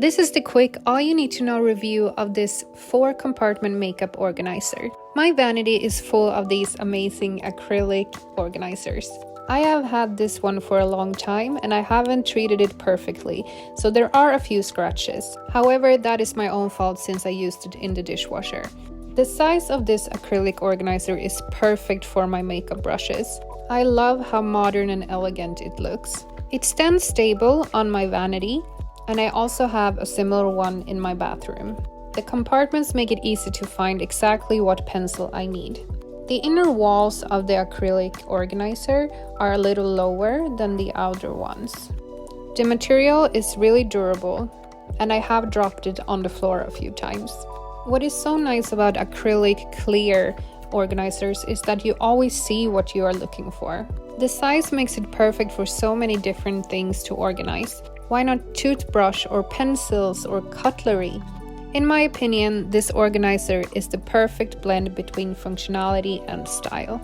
This is the quick all you need to know review of this 4-compartment makeup organizer. My vanity is full of these amazing acrylic organizers. I have had this one for a long time and I haven't treated it perfectly, so there are a few scratches. However, that is my own fault since I used it in the dishwasher. The size of this acrylic organizer is perfect for my makeup brushes. I love how modern and elegant it looks. It stands stable on my vanity, and I also have a similar one in my bathroom. The compartments make it easy to find exactly what pencil I need. The inner walls of the acrylic organizer are a little lower than the outer ones. The material is really durable, and I have dropped it on the floor a few times. What is so nice about acrylic clear organizers is that you always see what you are looking for. The size makes it perfect for so many different things to organize. Why not toothbrush or pencils or cutlery? In my opinion, this organizer is the perfect blend between functionality and style.